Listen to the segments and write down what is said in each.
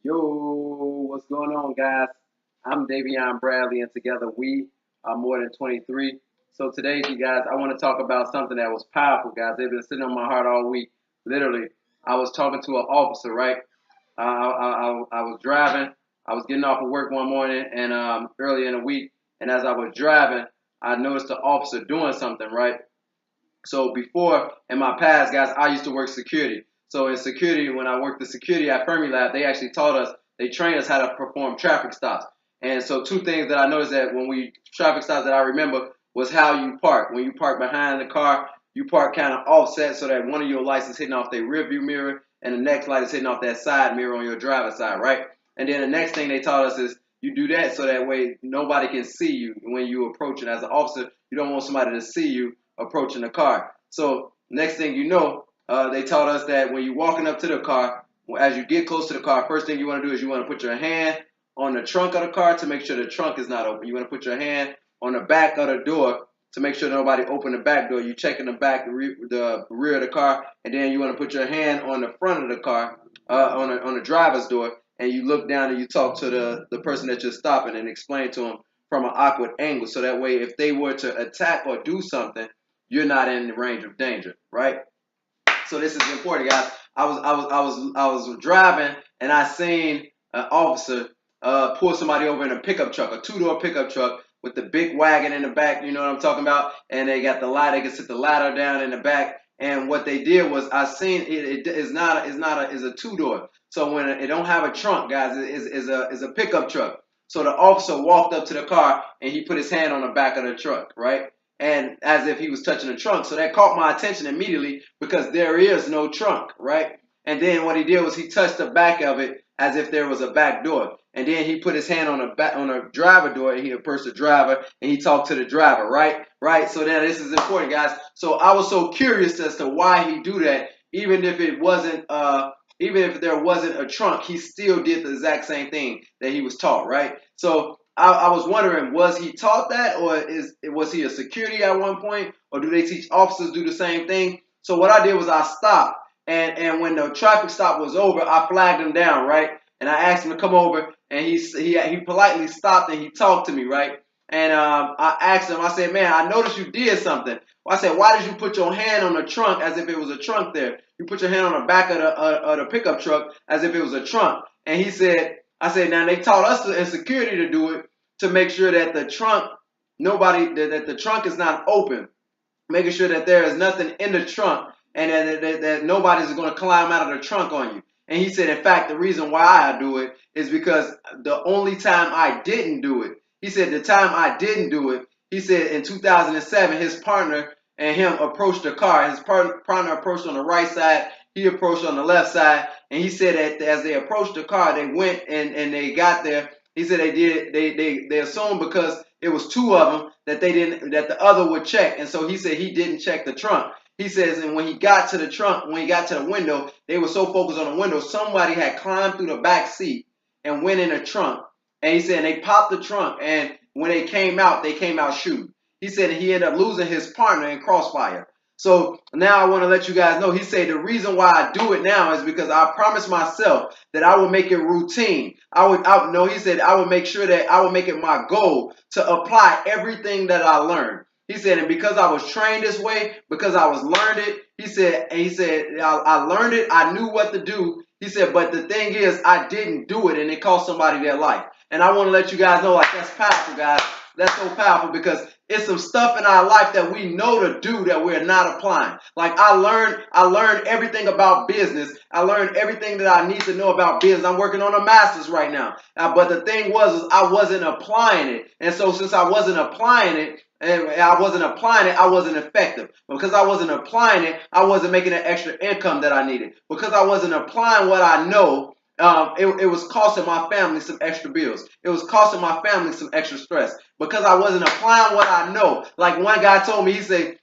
Yo, what's going on, guys? I'm Daveyon Bradley, and together we are more than 23. So today, you guys, I want to talk about something that was powerful, guys. They've been sitting on my heart all week. Literally, I was talking to an officer, right? I was driving. I was getting off of work one morning and early in the week, and as I was driving, I noticed the officer doing something, right? So before, in my past, guys, I used to work security. So in security, when I worked the security at Fermilab, they actually taught us, they trained us how to perform traffic stops. And so two things that I noticed that when we traffic stops that I remember was how you park. When you park behind the car, you park kind of offset so that one of your lights is hitting off their rear view mirror and the next light is hitting off that side mirror on your driver's side, right? And then the next thing they taught us is you do that so that way nobody can see you when you approach it. As an officer, you don't want somebody to see you approaching the car. So next thing you know, they taught us that when you're walking up to the car, as you get close to the car, first thing you want to do is you want to put your hand on the trunk of the car to make sure the trunk is not open. You want to put your hand on the back of the door to make sure nobody open the back door. You checking the back, the rear of the car, and then you want to put your hand on the front of the car, on the driver's door, and you look down and you talk to the person that you're stopping and explain to them from an awkward angle. So that way, if they were to attack or do something, you're not in the range of danger, right? So this is important, guys. I was driving and I seen an officer pull somebody over in a pickup truck, a two-door pickup truck with the big wagon in the back. You know what I'm talking about? And they got the ladder. They can sit the ladder down in the back. And what they did was I seen it is a two-door. So when it don't have a trunk, guys, it is a pickup truck. So the officer walked up to the car and he put his hand on the back of the truck, right? And as if he was touching the trunk. So that caught my attention immediately because there is no trunk, right? And then what he did was he touched the back of it as if there was a back door. And then he put his hand on a driver door and he approached the driver and he talked to the driver, right? Right? So then this is important, guys. So I was so curious as to why he do that, even if it wasn't even if there wasn't a trunk, he still did the exact same thing that he was taught, right? So I was wondering, was he taught that, or was he a security at one point, or do they teach officers do the same thing? So what I did was I stopped, and when the traffic stop was over, I flagged him down, right? And I asked him to come over, and he politely stopped and he talked to me, right? And I asked him, I said, man, I noticed you did something. I said, why did you put your hand on the trunk as if it was a trunk there? You put your hand on the back of the pickup truck as if it was a trunk. And he said, I said, now they taught us in security to do it to make sure that the trunk, that the trunk is not open, making sure that there is nothing in the trunk and that nobody's going to climb out of the trunk on you. And he said, in fact, the reason why I do it is because the only time I didn't do it, he said, the time I didn't do it, he said in 2007, his partner and him approached the car. His partner approached on the right side. He approached on the left side. And he said that as they approached the car, they went and they got there. He said they assumed because it was two of them that the other would check. And so he said he didn't check the trunk. He says, and when he got to the trunk, when he got to the window, they were so focused on the window, somebody had climbed through the back seat and went in the trunk. And he said they popped the trunk, and when they came out shooting. He said he ended up losing his partner in crossfire. So now I want to let you guys know, he said the reason why I do it now is because I promised myself that I would make it routine. He said I would make sure that I would make it my goal to apply everything that I learned. He said, and because I was trained this way, because I was learned it, he said, I learned it, I knew what to do. He said, but the thing is, I didn't do it, and it cost somebody their life. And I want to let you guys know, like, that's powerful, guys. That's so powerful because it's some stuff in our life that we know to do that we're not applying. Like I learned everything about business. I learned everything that I need to know about business. I'm working on a master's right now. But the thing was I wasn't applying it. And so since I wasn't applying it, I wasn't effective. Because I wasn't applying it, I wasn't making the extra income that I needed. Because I wasn't applying what I know, it was costing my family some extra bills. It was costing my family some extra stress because I wasn't applying what I know. Like one guy told me, he said,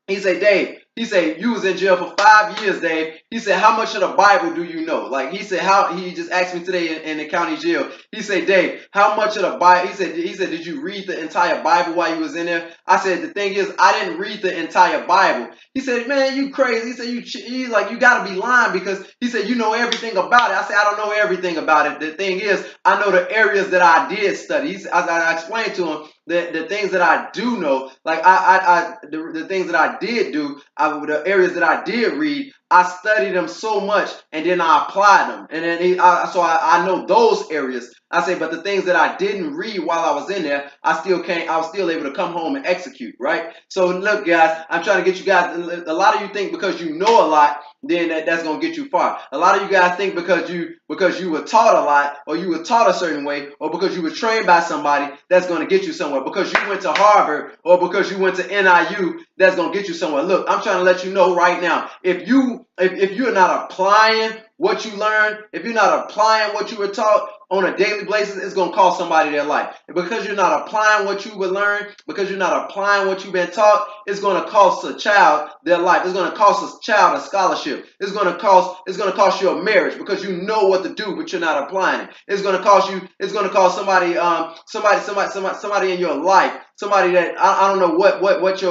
Dave, He said, you was in jail for 5 years, Dave. He said, how much of the Bible do you know? Like he said, he just asked me today in the county jail. He said, Dave, how much of the Bible? He said, did you read the entire Bible while you was in there? I said, the thing is, I didn't read the entire Bible. He said, man, you crazy. He said, he's like, you got to be lying, because he said, you know everything about it. I said, I don't know everything about it. The thing is, I know the areas that I did study. I explained to him the things that I do know, like the things that I did do, the areas that I did read, I studied them so much, and then I applied them, and then so I know those areas. I say, but the things that I didn't read while I was in there, I was still able to come home and execute, right? So look, guys, I'm trying to get you guys. A lot of you think because you know a lot, then that's gonna get you far. A lot of you guys think because you were taught a lot, or you were taught a certain way, or because you were trained by somebody, that's gonna get you somewhere. Because you went to Harvard, or because you went to NIU, that's gonna get you somewhere. Look, I'm trying to let you know right now, if you're not applying what you learned, if you're not applying what you were taught on a daily basis, it's going to cost somebody their life. And because you're not applying what you would learn, because you're not applying what you've been taught, it's going to cost a child their life. It's going to cost a child a scholarship. It's going to cost you a marriage, because you know what to do, but you're not applying it. It's going to cost somebody somebody in your life, somebody that I don't know what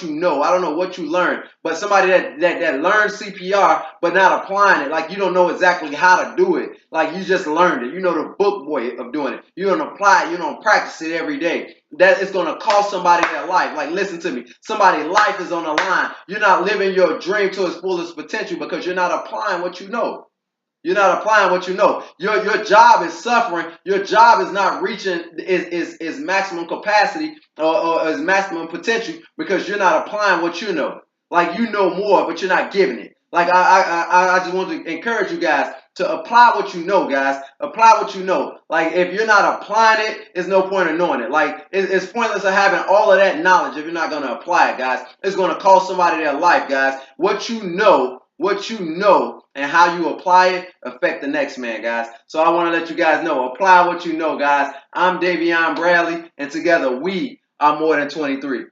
you know. I don't know what you learned, but somebody that learned CPR but not applying it. Like, you don't know exactly how to do it. Like, you just learned it. You know the book way of doing it. You don't apply it. You don't practice it every day. That is going to cost somebody their life. Like, listen to me. Somebody's life is on the line. You're not living your dream to its fullest potential because you're not applying what you know. You're not applying what you know. Your job is suffering. Your job is not reaching is maximum capacity or is maximum potential because you're not applying what you know. Like, you know more, but you're not giving it. Like, I just want to encourage you guys to apply what you know, guys. Apply what you know. Like, if you're not applying it, there's no point in knowing it. Like, it's pointless of having all of that knowledge if you're not going to apply it, guys. It's going to cost somebody their life, guys. What you know and how you apply it affect the next man, guys. So I want to let you guys know, apply what you know, guys. I'm Daveyon Bradley, and together we are more than 23.